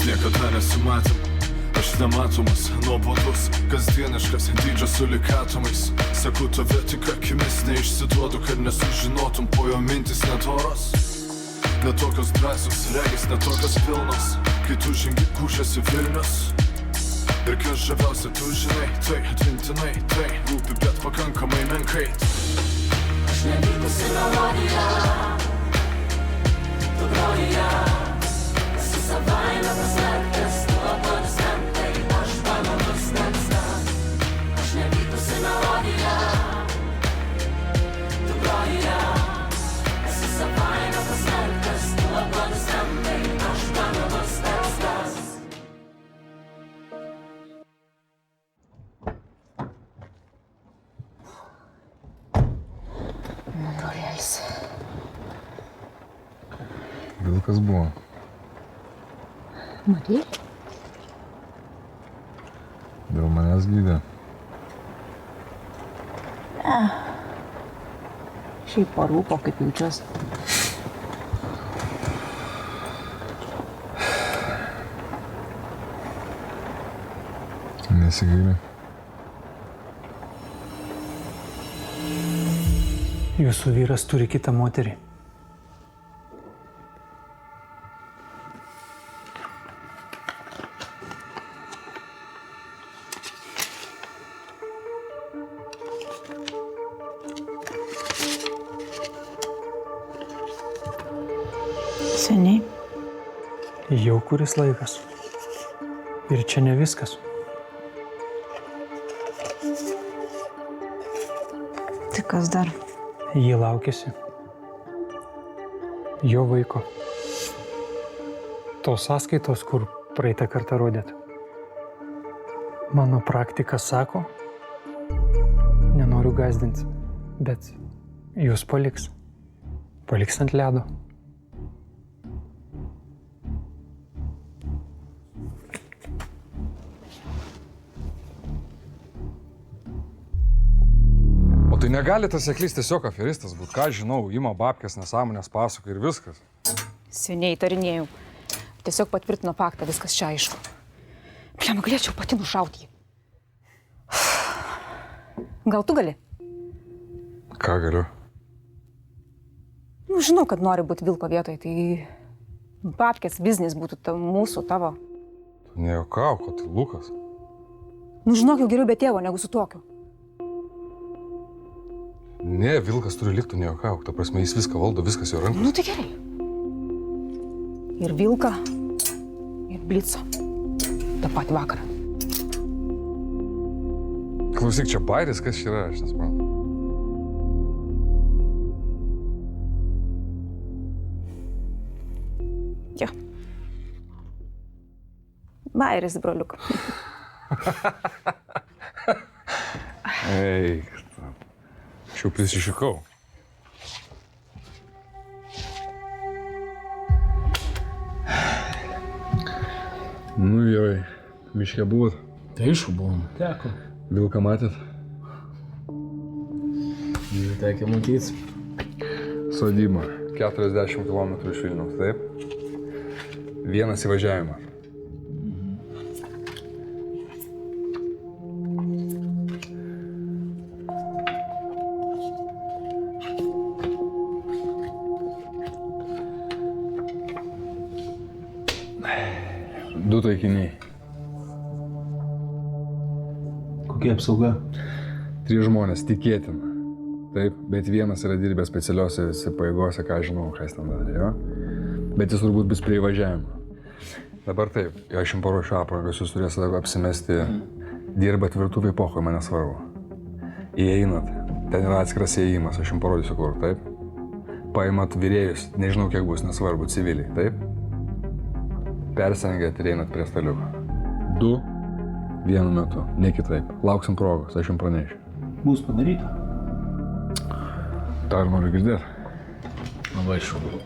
niekada nesimatėm. Aš nematomas, nuobodus, kasdieniškas, dydžio sulikatomais. Sakau tave tik akimis, neišsiduodu, kad nesužinotum, po jo mintis netoros. Netokios drąsios, regis netokios pilnos, kai tu žengi kūšėsi Vilnius. Ir kas žaviausia, tu žinai, tai atmintinai, tai rūpi, bet pakankamai menkai. Aš nevykusi melodija, tu groji ją, esi savaime paslėptas, tu aplodismentai, aš banalus tekstas. Aš nevykusi melodija, tu groji ją, esi savaime paslėptas, tu aplodismentai, aš banalus tekstas. Brolėlis. Vilkas buvo. Matei? Dėl manęs gydė. Šiaip parūpo, kaip jaučiuosi. Nesigaili. Jūsų vyras turi kitą moterį. Seniai. Jau kuris laikas. Ir čia ne viskas. Tai kas dar? Jie laukėsi. Jo vaiko. Tos sąskaitos, kur praeitą kartą rodėt. Mano praktika sako, nenoriu gąsdinti, bet jūs paliks. Paliks ant ledo. Tai negali tas seklys tiesiog aferistas būt, ką žinau, ima babkės, nesąmonės pasako ir viskas. Seniai įtarinėjau. Tiesiog patvirtino faktą, viskas čia aišku. Pliam, galėčiau pati nušauti jį. Gal tu gali? Ką galiu? Nu, žinau, kad nori būti Vilko vietoje, tai babkės biznis būtų mūsų, tavo. Tu nejuokauk, o tai Lukas. Nu, žinok, jau geriau be tėvo, negu su tokiu. Ne, Vilkas turi likti, nejuokauk. Ta prasme, jis viską valdo, viskas jo rankose. Nu, tai gerai. Ir Vilką, ir Blico. Ta patį vakarą. Klausyk, čia bairis, kas čia yra, aš nesuprantu. Jo. Bairis, broliuk. Eik. Aš jau prisišikau. Nu, vyrai, miške buvot? Tai aišku buvom. Teko. Vilką matėt? Jį tekė matyt. Sodyba. 40 km iš Vilniaus, taip? Vienas įvažiavimas. Du taikiniai. Kokia apsauga? 3 žmonės, tikėtina. Taip, bet vienas yra dirbęs specialiuose pajėgose, ką žinau, kas ten darė, jo? Bet jis turbūt bus prie įvažiavimo. Dabar taip, aš jums paruošiu aprangas, jūs turėsite apsimesti, dirbat virtuvėj pochoj, mane svarbu. Įeinat, ten yra atskiras įėjimas, aš jums parodysiu kur, taip? Paimat virėjus, nežinau kiek bus, nesvarbu, civiliai, taip? Persirengėt ir einat prie staliuko. 2 vienu metu, ne kitaip. Lauksim progos, aš jums pranešiu. Bus padaryta. Tą ir noriu girdėti. Labai šaunu.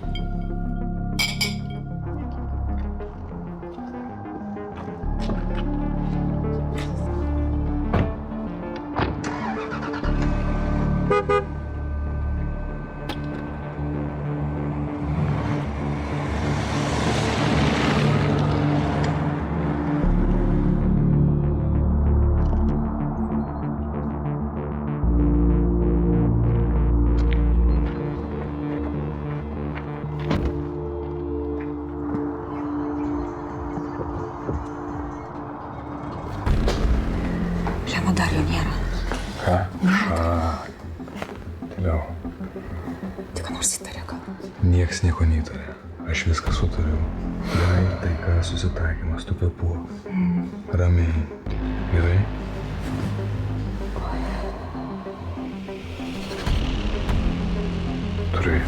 Liau. Tik ką nors įtarė, gal? Niekas nieko neįtarė. Aš viską sutariau. Jei taika susitaikymas, tu kvėpuok. Ramiai. Gerai? Gerai.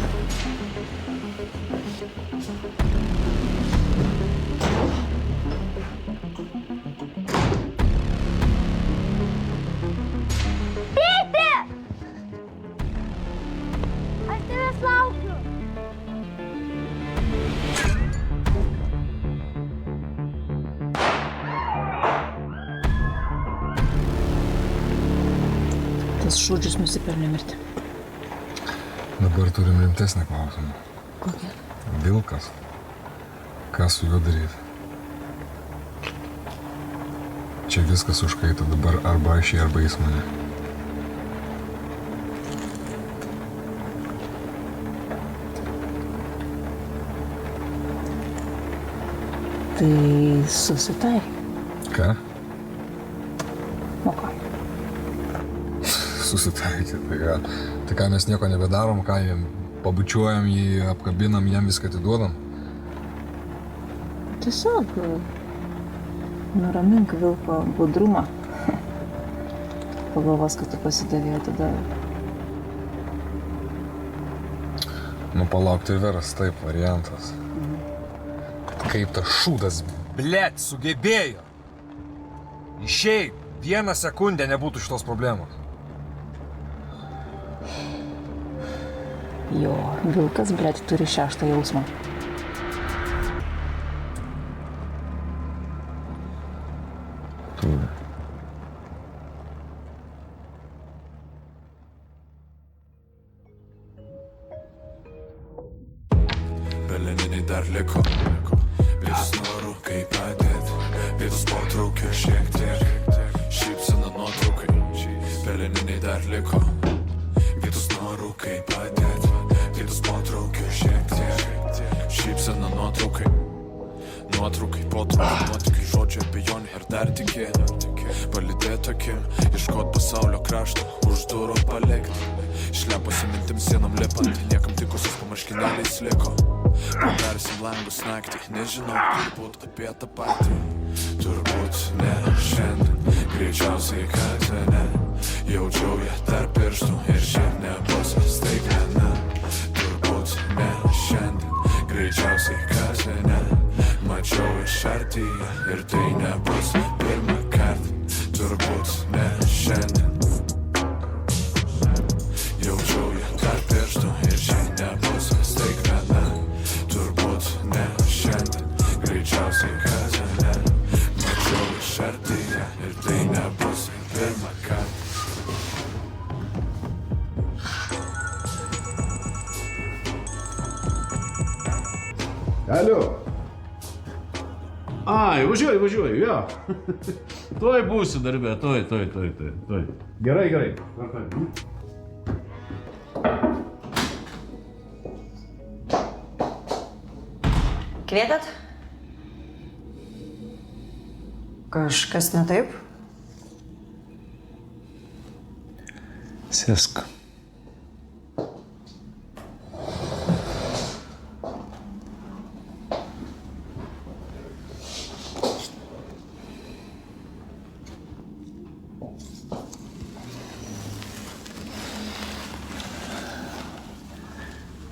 Aš tavęs laukiu. Tas šūdžius nusipelnė mirti. Dabar turim rimtesnį klausimą. Kokia? Vilkas. Ką su juo daryti? Čia viskas užkaito. Dabar arba aš jį, arba jis mane. Tai susitai. Ką? O ką? Susitaikyti. Tai ką mes nieko nebedarom, ką jam pabučiuojam jį, apkabinam, jam viską atiduodam. Tiesiog nuramink vilko budrumą. Pagalvos, kad tu pasidavėjai tada. Nu palauk, tai veras, taip, variantas. Kaip tas šūdas, blėt, sugebėjo. Išėjai, vieną sekundę nebūtų šitos problemos. Jo, vilkas, blėt, turi 6 jausmą. Turi. Peleniniai dar liko. Vis noru kaip padėt. Vis potraukio šiek tiek. Šypsena nuotraukai. Peleniniai dar liko. Vis noru kaip padėt. Vis potraukio šiek tiek. Šypsena nuotraukai. Nuotraukai, potraukai, nuotikai, žodžiai, abejonė ir dar tikėt. Palydėt akim, ieškot pasaulio kraštą, už durų palikti. Išleposi mintim sienom lipant, niekam tikusius pamarškinėliais liko. Paversim langus naktį, nežinau, turbūt apie tą patį. Turbūt ne šiandien, greičiausiai kad ne. Jaučiau ją tarp pirštų ir šiandien nebus staigmena. Turbūt ne šiandien, greičiausiai kad ne. Mačiau iš artyje ir tai nebus pirmą kartą. Turbūt ne šiandien. Jaučiau ją tarp pirštų ir šiandien nebus staigmena. Turbūt ne šiandien, greičiausiai kad ne. Mačiau iš artyje ir tai nebus pirmą kartą. Alio. Ai, važiuoju, jo. Tuoj būsiu darbė, tuoj. Gerai. Kvietėt? Kažkas ne taip? Sėsk.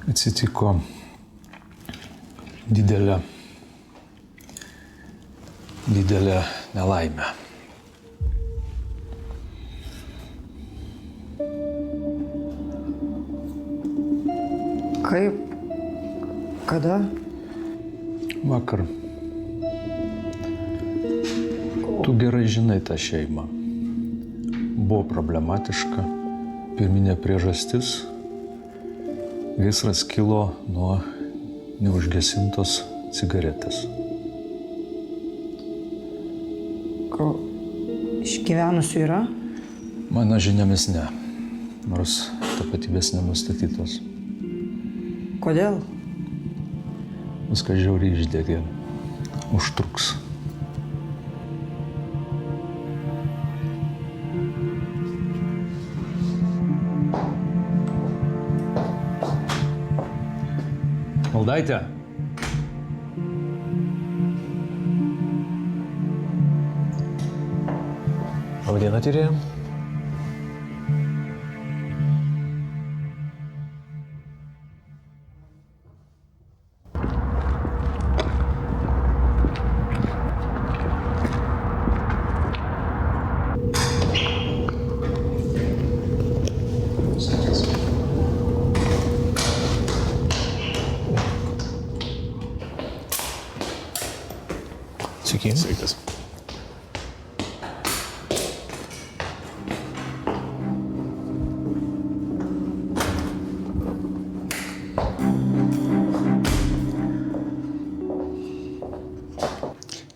Atsitiko didelė nelaimė. Kaip? Kada? Vakar. Tu gerai žinai tą šeimą. Buvo problematiška. Pirminė priežastis. Gaisras kilo nuo neužgesintos cigaretės. Išgyvenusių yra? Mano žiniomis ne, nors tapatybės nenustatytos. Kodėl? Viskas žiauriai išdegė. Užtruks. Valdaitė. Labadiena, tyrėja. Sveiki. Sveikas.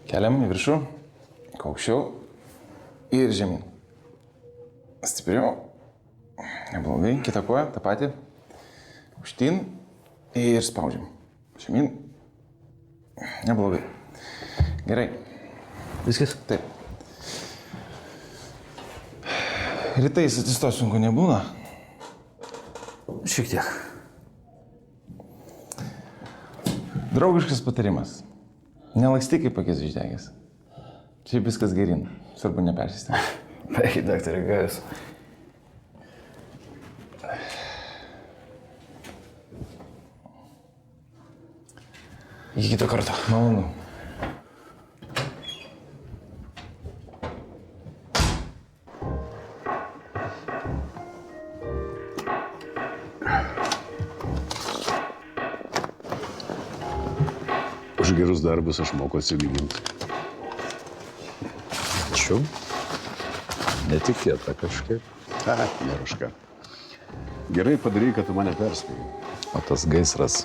Keliam į viršų, aukščiau ir žemyn. Stipriau. Neblogai. Kita koja, tą patį. Aukštyn ir spaudžiam. Žemyn. Neblogai. Gerai. Viskas? Taip. Rytais atsistot sunku nebūna. Šiek tiek. Draugiškas patarimas. Nelakstyk kaip akis išdegęs. Šiaip viskas gerin. Svarbu nepersistengti. Baigi, daktarė, Gajus. Iki kito karto. Malonu. Už gerus darbus aš moku atsilyginti. Ačiū. Netikėta kažkaip. Neruška. Gerai padarai, kad tu mane perspėjai. O tas gaisras.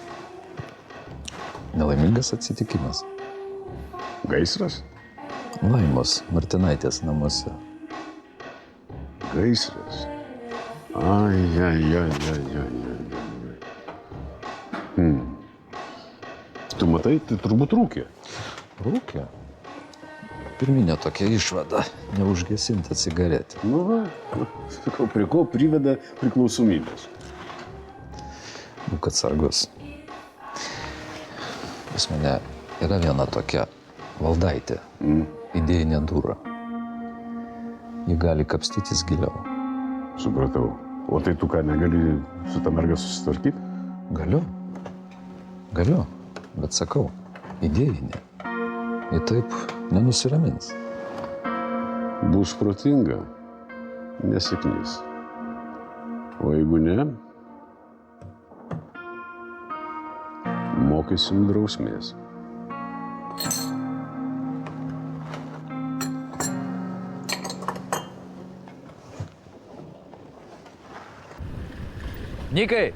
Nelaimingas atsitikimas. Gaisras? Laimos Martinaitės namuose. Gaisras. Ai. Tu matai, tai turbūt rūkė. Rūkė. Pirminė tokia išvada – neužgesinta cigaretė. Nu va, sakau, prie ko priveda priklausomybės. Būk atsargus. Pas mane yra viena tokia Valdaitė, idėjinė dūra. Ji gali kapstytis giliau. Supratau. O tai tu ką, negali su ta merga susitvarkyti? Galiu. Bet sakau, idėjinė. Ji taip nenusiramins. Bus protinga, nesėkmės. O jeigu ne, mokysim drausmės. Nikai!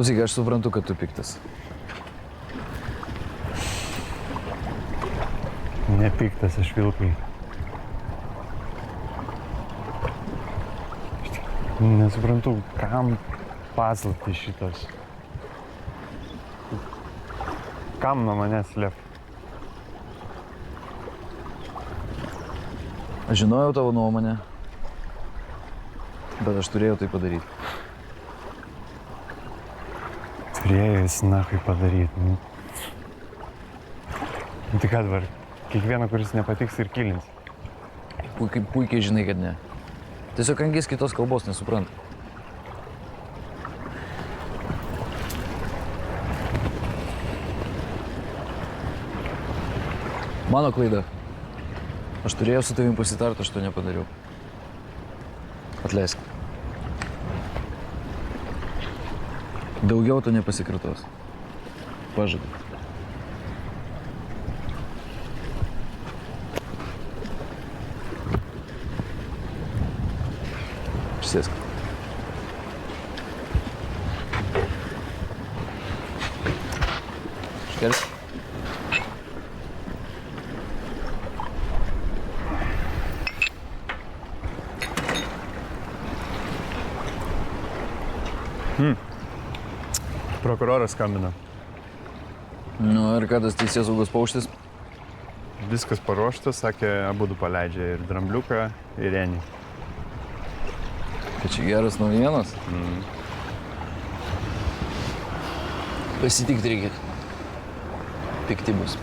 Klausyk, aš suprantu, kad tu piktas. Nepiktas aš Vilkai. Nesuprantu, kam paslapti šitos. Kam nuo manęs slėpti? Aš žinojau tavo nuomonę, bet aš turėjau tai padaryti. Turėjau jis nachai padaryti. Nu tai ką dabar, kiekvieną, kuris nepatiks ir kilins. Puikiai žinai, kad ne. Tiesiog angis kitos kalbos nesupranta. Mano klaida. Aš turėjau su tavim pasitarti, aš to nepadariau. Atleisk. Daugiau to nepasikartos. Pažadu. Prisėsk. Iškelsi. Prokuroras skambino. Nu ir ką tas teisės saugos paukštis? Viskas paruošta, sakė, abudu paleidžia ir Drambliuką, ir Renį. Tai čia geras naujienas? Pasitikti reikia. Pikti bus.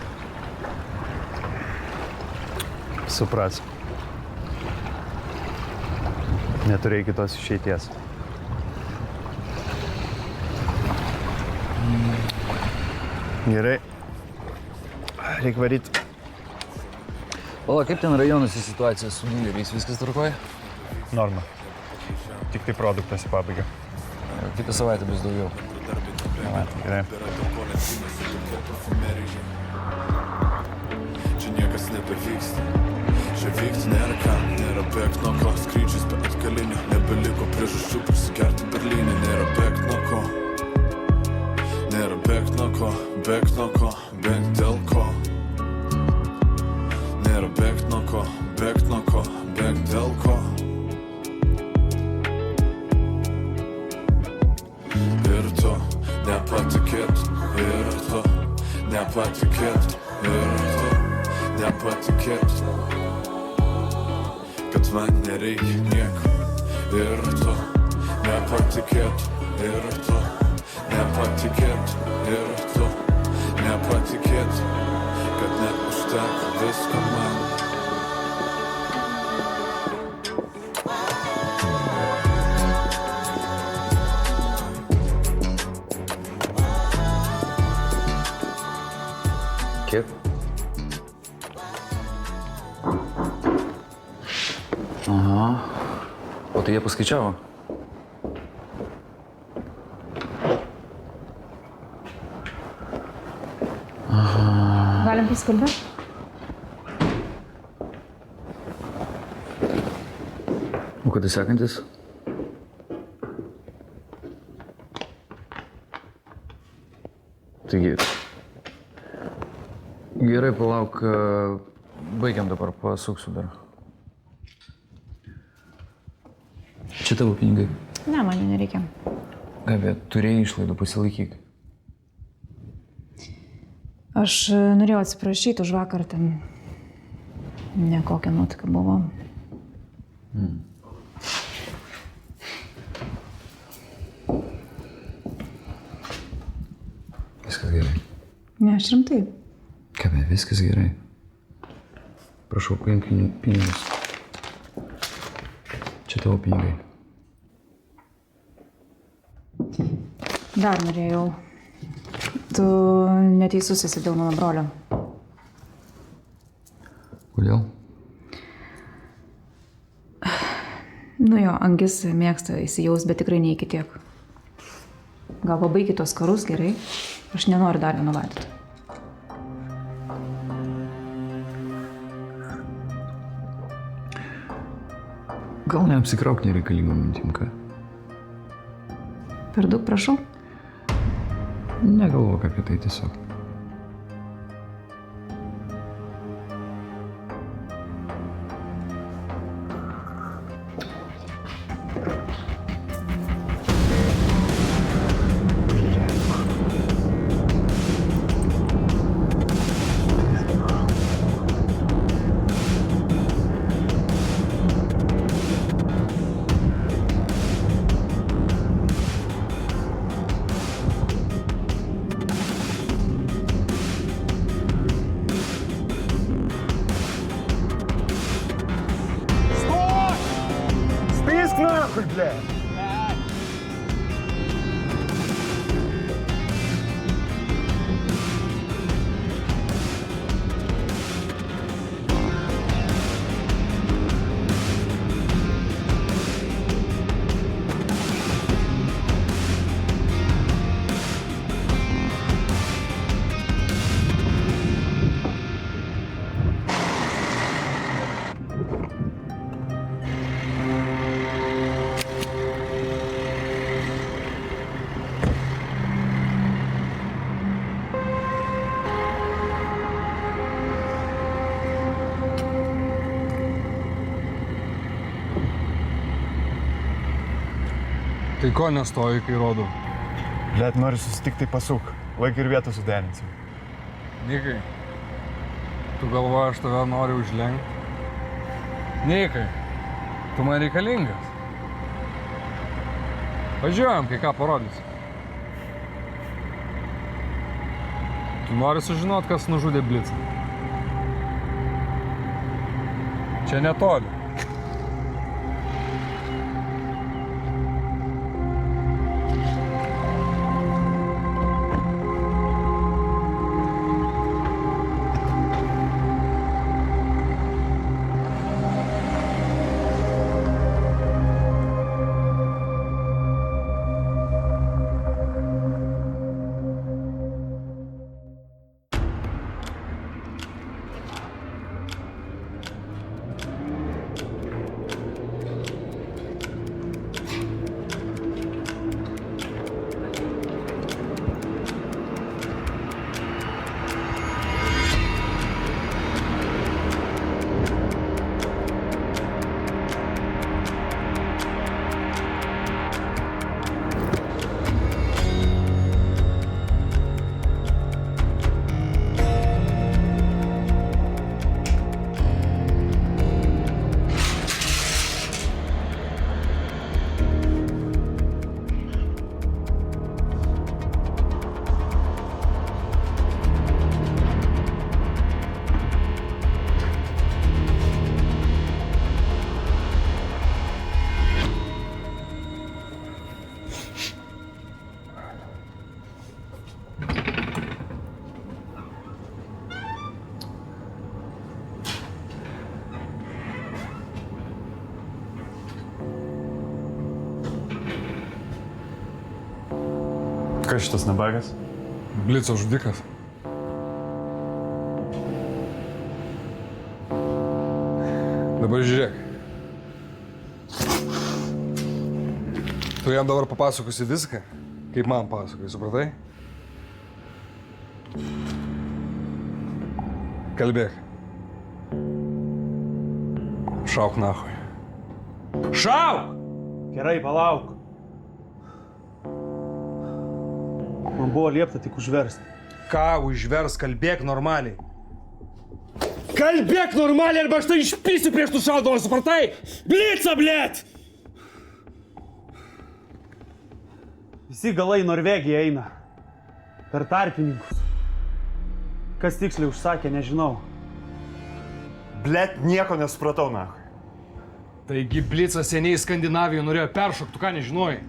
Supras. Neturėjai kitos išeities. Gerai. Reikia varyti. Pala, kaip ten rajonuose situacija su nuleriais? Viskas tvarkoja? Norma. Tik tai produktas į pabaigą. Kitą savaitę bus daugiau. Gerai. Čia niekas nebevyksta. Čia vykti nėra ką, nėra bėgt nuo ko. Skrydžius be atgalinio, nebeliko priežasčių prisigerti Berlyne. Nėra bėgt nuo ko. Nėra bėgt nuo ko, bėgt nuo ko, bėgt dėl ko. Nėra bėgt nuo ko, bėgt nuo ko, bėgt dėl ko. Ir tu nepatikėt, ir tu nepatikėt, ir tu nepatikėt, kad man nereikia nieko. Ir tu nepatikėt, ir tu nepatikėt, ir tu nepatikėt, kad neužteko visko man. Kiek? Aha. O tai jie paskaičiavo? Galim pasikalbėti? O kada sekantis? Taigi, gerai, palauk, baigiam dabar, pasuksiu dar. Čia tavo pinigai. Ne, man jų nereikia. Gabė, turėjai išlaidų, pasilaikyk. Aš norėjau atsiprašyti už vakar, ten nekokia nuotaika buvo. Viskas gerai. Ne, aš rimtai. Gabė, viskas gerai. Prašau, paimk pinigus. Čia tavo pinigai. Dar norėjau. Tu neteisus esi dėl mano brolio. Kodėl? Nu jo, angis mėgsta įsijaus, bet tikrai ne iki tiek. Gal pabaigi tos karus, gerai? Aš nenoriu dar vieno laidoti. Gal neapsikrauk nereikalingom mintim, ką? Per daug prašau? Negalvok apie tai tiesiog. Tai ko nestoji, kai rodau? Bet noriu susitikti, tai pasuk. Laiką ir vietą suderinsim. Nikai, tu galvoji, aš tave noriu užlenkti? Nikai, tu man reikalingas. Važiuojam, kai ką parodysiu. Tu nori sužinot, kas nužudė Blicą? Čia netoli. Kas šitas nabagas? Blico žudikas. Dabar žiūrėk. Tu jam dabar papasakosi viską, kaip man pasakoji, supratai? Kalbėk. Šauk nachui. Šauk! Gerai, palauk. Man buvo liepta tik užversti. Ką užvers, kalbėk normaliai. Kalbėk normaliai, arba aš tai išpysiu prieš tu šaudamas, supratai? Blica, blėt! Visi galai į Norvegiją eina. Per tarpininkus. Kas tiksliai užsakė, nežinau. Blet, nieko nesupratau, nachui. Taigi Blicas seniai Skandinavijoje norėjo peršokti, tu ką nežinojai?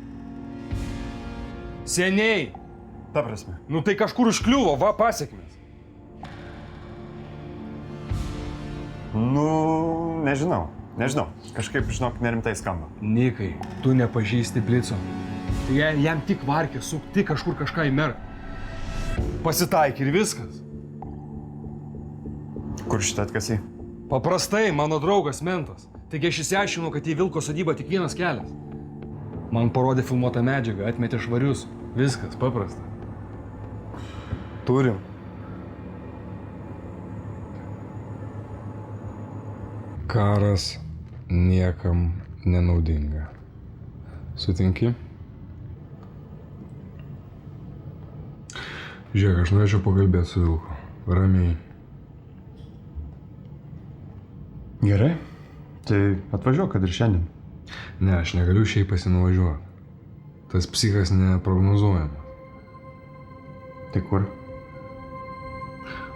Seniai! Ta prasme. Nu tai kažkur užkliuvo, va pasiekmės. Nu, nežinau. Kažkaip, žinok, nerimtai skamba. Nikai, tu nepažįsti Blico. Jam tik varkė, sukti kažkur kažką įmerk. Pasitaik ir viskas. Kur šitą atkasi? Paprastai, mano draugas mentas. Taigi aš išsiaiškinau, kad į Vilko sodybą tik vienas kelias. Man parodė filmuotą medžiagą, atmetė švarius. Viskas, paprasta. Turim. Karas niekam nenaudinga. Sutinki? Žiūrėk, aš norėčiau pakalbėti su Vilku. Ramiai. Gerai. Tai atvažiuok, kad ir šiandien. Ne, aš negaliu šiaip pasinuvažiuoti. Tas psichas neprognozuojamas. Tai kur?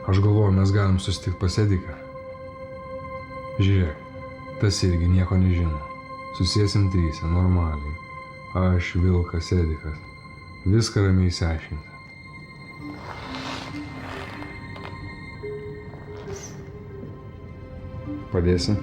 Aš galvoju, mes galim susitikti pas Ediką. Žiūrėk, tas irgi nieko nežino. Susėsim tryse, normaliai. Aš, Vilkas, Edikas. Viską ramiai išsiaiškinti. Padėsi?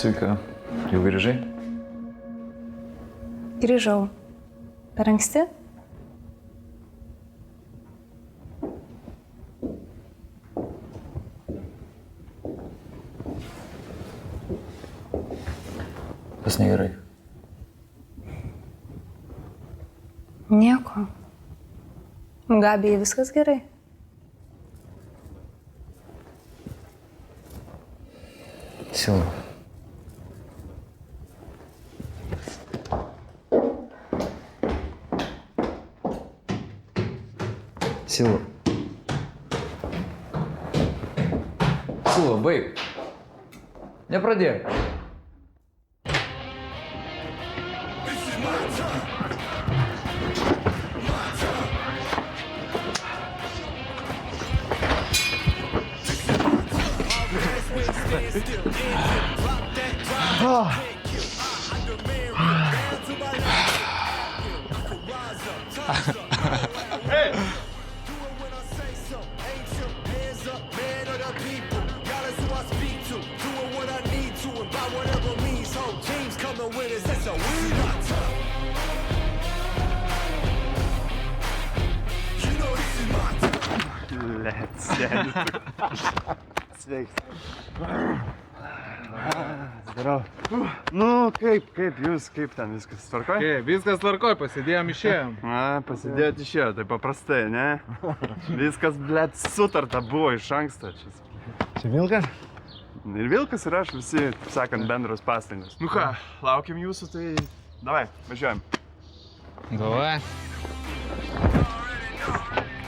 Sveika. Jau grįžai? Grįžau. Per anksti? Kas negerai? Nieko. Gabijai viskas gerai. Sila. Sila. Sila, baig. Nepradėk. Sveiks. Darau. Nu, kaip jūs, kaip ten viskas tvarkoj? Viskas tvarkoj, pasidėjom išėjom. Na, pasidėjot išėjo, tai paprastai, ne? Viskas, blėt, sutarta buvo iš anksto. Čia Vilkas? Ir Vilkas ir aš visi, taip sakant, bendros pastangos. Nu ką, laukiam jūsų, tai davai, važiuojam. Davai.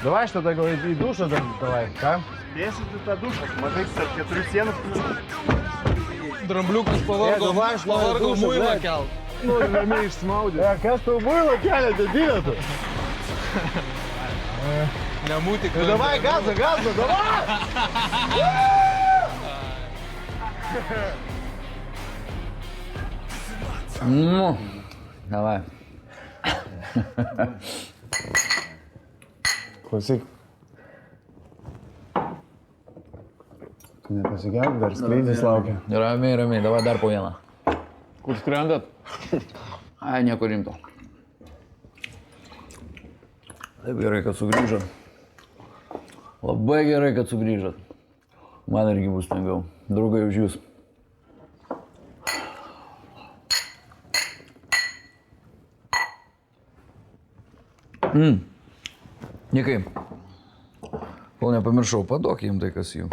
Davai, aš tada gal į dušą davai, ką? Dėsit į tą dušą, matai, tarp 4 sienų. Drambliukas pavargo muilą kelt. Nori ramiai išsmaudė. Kas tau muilą kelia, dėdinė tu? Nemūtik. Davai, gazą, davai! Nu, davai. Klausyk. Tu nepasigelk, dar skrydis laukia. Ramiai, davai dar po vieną. Kur skrendat? Ai, nieko rimto. Taip gerai, kad sugrįžot. Labai gerai, kad sugrįžot. Man irgi bus lengviau. Draugai už jūs. Niekai. Kol nepamiršau, paduok jiem tai, kas jų.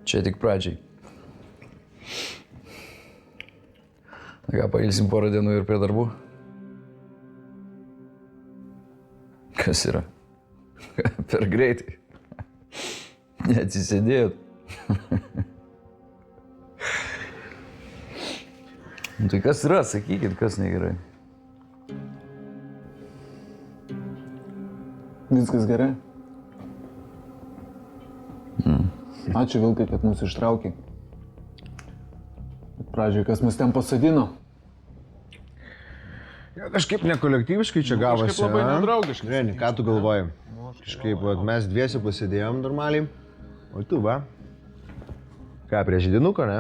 Čia tik pradžiai. Na ką, pailsim porą dienų ir prie darbų? Kas yra? Per greitai. Neatsisėdėjot. Nu tai kas yra, sakykit, kas negerai. Viskas gerai? Ačiū Vilkai, kad mus ištraukė. Bet pradžioj, kas mus ten pasadino? Ja, kažkaip nekolektyviškai čia gavosi. Kažkaip labai nedraugiškai. Reni, ką tu galvoji? Kažkaip mes dviesi pasidėjom normaliai. O tu, va? Ką, prie židinuko, ne?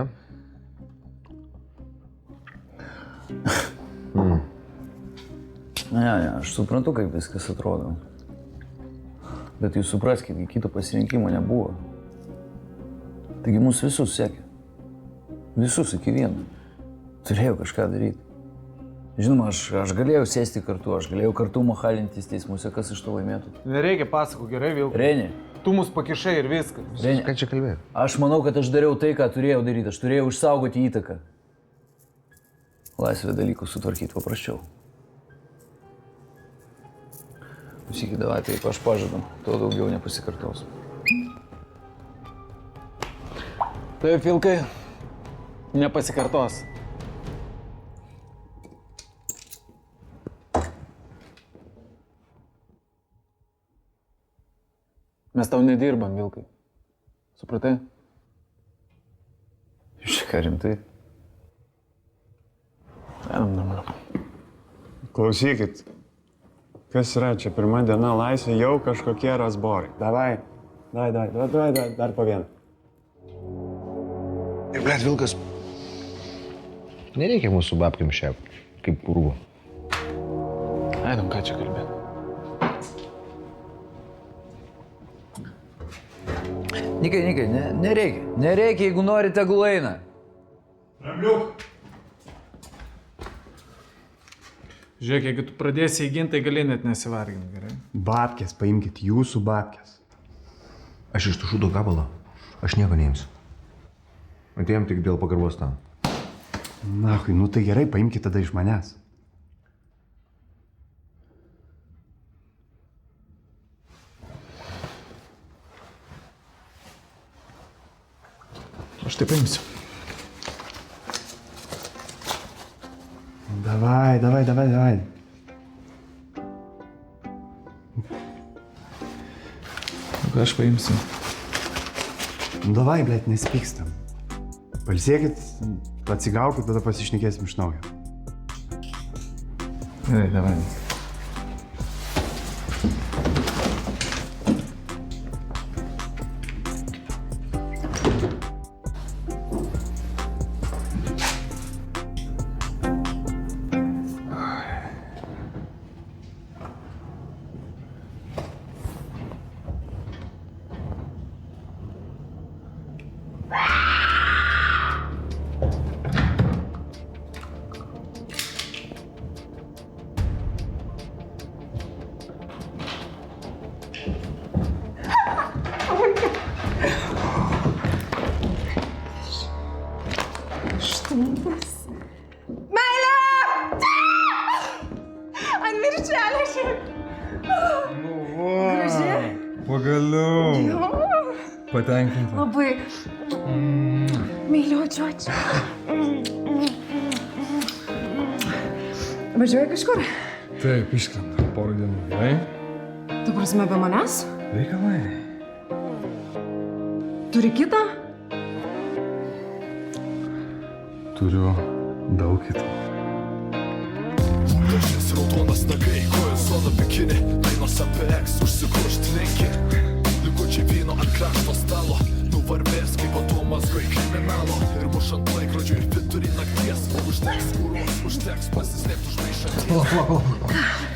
Ne, aš suprantu, kaip viskas atrodo. Bet jūs supraskite, kito pasirinkimo nebuvo. Taigi mūsų visus sekė. Visus iki vieno. Turėjau kažką daryti. Žinoma, aš galėjau sėsti kartu, aš galėjau kartu mahalintis teismuose, kas iš to laimėtų. Nereikia pasakų, gerai, Vilkai. Reni. Tu mus pakišai ir viskas. Reni. Ką čia kalbėjai? Aš manau, kad aš dariau tai, ką turėjau daryti. Aš turėjau išsaugoti įtaką. Laisvė dalykų sutvarkyti paprasčiau. Klausykit, davai, taip, aš pažadu. To daugiau nepasikartosiu. Taip, Vilkai, nepasikartos. Mes tau nedirbam, Vilkai. Supratai? Jūs čia ką rimtai? Klausykit, kas yra čia pirma diena laisvė, jau kažkokie rasborai. Davai, dar po vieną. Ir, blėt, Vilkas. Nereikia mūsų babkim šią, kaip purvo. Einam, ką čia kalbėt. Nikai, nereikia. Nereikia, jeigu nori, tegul eina. Ramliuk. Žiūrėk, jeigu tu pradėsi įginti, tai gali net nesivarginti, gerai? Babkės, paimkit jūsų babkės. Aš iš tų šūdo gabalą. Aš nieko neimsiu. Atėjom tik dėl pagarbos tam. Nahui, nu tai gerai, paimkit tada iš manęs. Aš tai paimsiu. Davai. Ką aš paimsiu? Davai, blėt, nesipykstam. Palsėkit, atsigaukit, tada pasišnekėsim iš naujo. Gerai, davai. Pagaliau. Patenkinta. Labai. Myliu, čiuočiu. Važiuoji kažkur? Taip, išskrenda. Porą dienų, gerai? Tu prasme be manęs? Reikalai. Turi kitą? Turiu daug kito. Dažnis raudonas nagai, kojas zona bikini, dainos apie eks užsikrušti lenki. Likučiai vyno ant krašto stalo, nuvarvės kaip atomas gai kriminalo. Ir mušant laikrodžių ir vidurį nakties, užteks kūros, užteks pasislėpti už maišanties.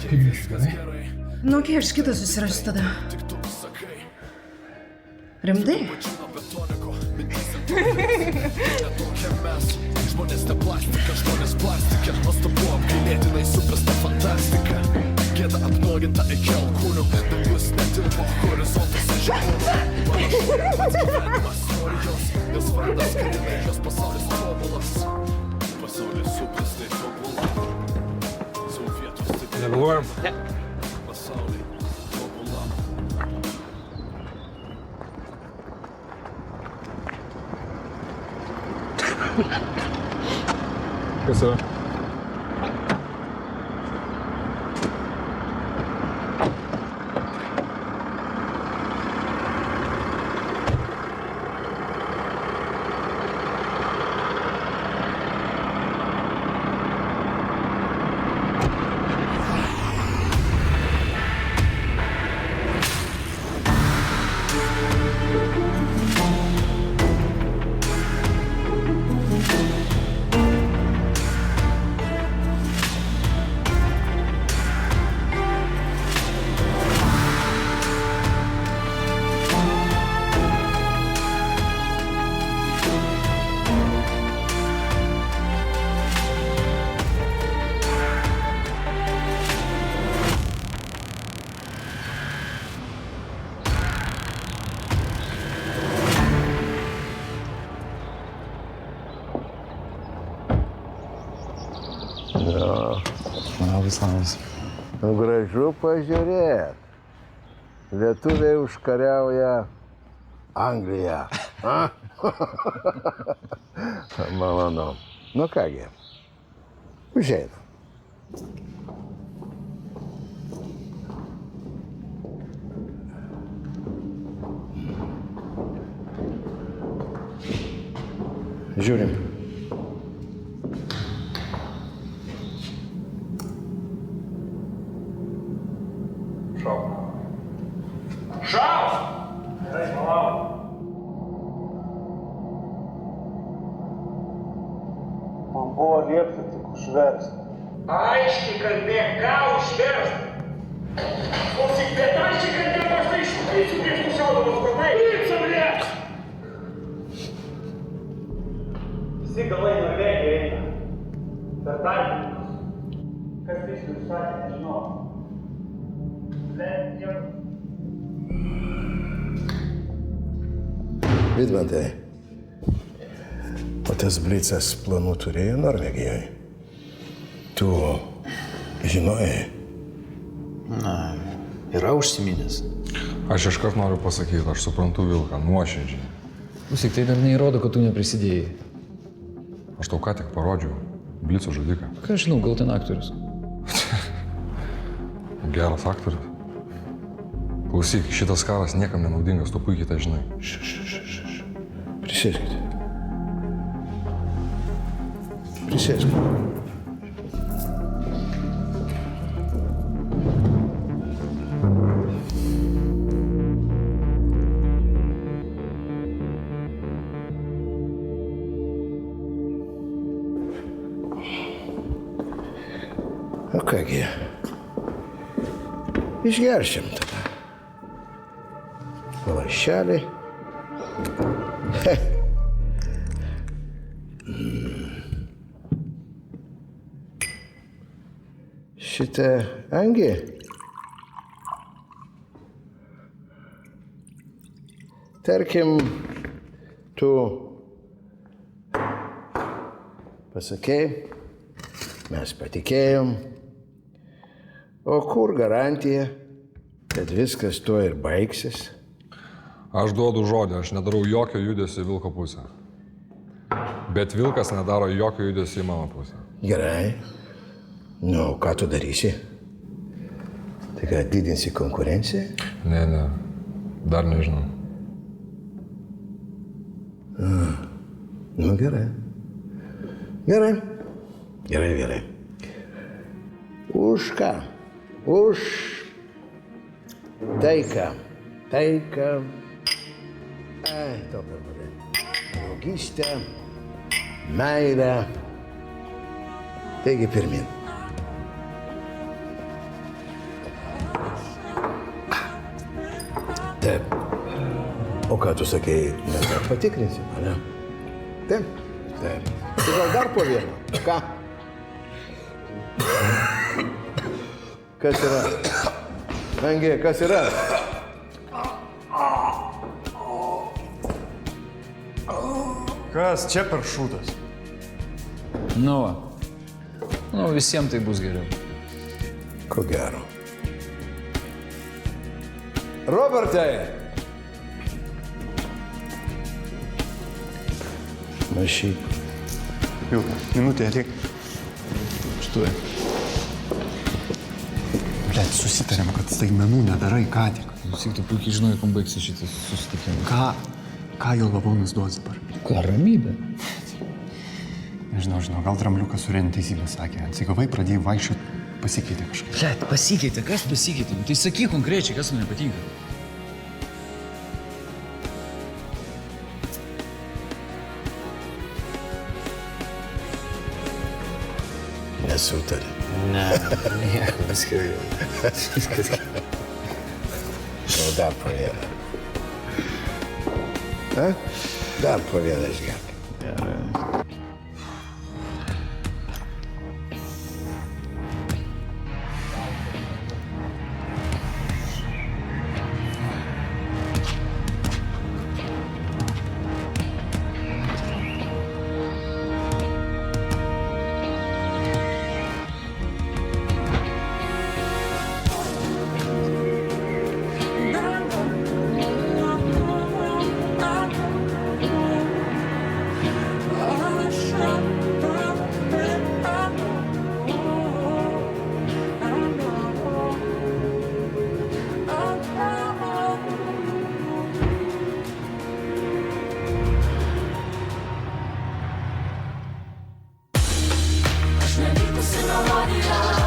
Kaip viskas, gerai? Nu, kai aš kitą susirasiu tada. Tik tu sakai. Rimtai? Netokia mes, žmonės ne plastika, žmonės plastika. Nuostabu apgailėtinai suprasta fantastika. Gėda apnuoginta iki alkūnių, dangus netilpo, horizontas žemūnų. Panašu, pats gyvenimas nori jos, jos vardas karina, jos pasaulis tobulas. Pasaulis suprastai tobula. Savo vietos taip. Nevėluojam? Ne. Pasaulį tobula. Kas yra? Labas. Nu, gražu pažiūrėt. Lietuviai užkariauja Angliją. Malonu. Nu kągi, užeina. Žiūrim. Man buvo liepta tik užversti. Aiškiai kalbėk, ką užverst. Klausyk, bet aiškiai kalbėk, aš tai išplysiu prieš nušaudamas, supratai? Blica, blėt! Visi galai Norvegija eina. Per tarpininkus. Kas tiksliai užsakė, nežinau. Bet jau... Vidmantai, o tas Blicas planų turėjo Norvegijoje? Tu žinojai? Na, yra užsiminęs. Aš iškart noriu pasakyti, aš suprantu Vilką, nuoširdžiai. Klausyk, tai dar neįrodo, kad tu neprisidėjai. Aš tau ką tik parodžiau Blico žudiką. Ką aš žinau, gal ten aktorius. Geras aktorius. Klausyk, šitas karas niekam nenaudingas, tu puikiai tai žinai. Prisėskite. Prisėskite. O kągi, išgeršim tada. Lašelį. Šitą angį. Tarkim, tu pasakei, mes patikėjom, o kur garantija, kad viskas tuo ir baigsis? Aš duodu žodį, aš nedarau jokio judesio į Vilko pusę. Bet Vilkas nedaro jokio judesio į mano pusę. Gerai. Nu, ką tu darysi? Tai ką, didinsi konkurenciją? Ne, dar nežinau. Nu, gerai. Gerai. Už ką? Už taiką. Ai, to padarė. Draugystę, meilę. Taigi pirmin. Taip. O ką tu sakei, mes dar patikrinsim, ne? Taip. Tai gal dar po vieną? Ką? Kas yra? Angė, kas yra? Kas čia per šūdas? Nu, visiems tai bus geriau. Ko gero. Robertai! Mašyk. Vilka, minutė ateik. Štuoj. Blet, susitarėm, kad staigmenų nedarai ką tik. Klausyk, tu puikiai žinai, kam baigsis šitas susitikimas. Ką jo lavonas duos dabar? Ką, ramybė? Nežinau, gal drambliukas surėnė teisybę sakė. Atsigavai, pradėjai vaikščioti, pasikeitė kažkas. Blet, pasikeitė, kas pasikeitė? Tai sakyk konkrečiai, kas man nepatinka. Nesutarė. Ne, nieko, viskas gerai. O dar po vieną. Dar po vieną išgerk. Gerai. Aš nevykusi melodija.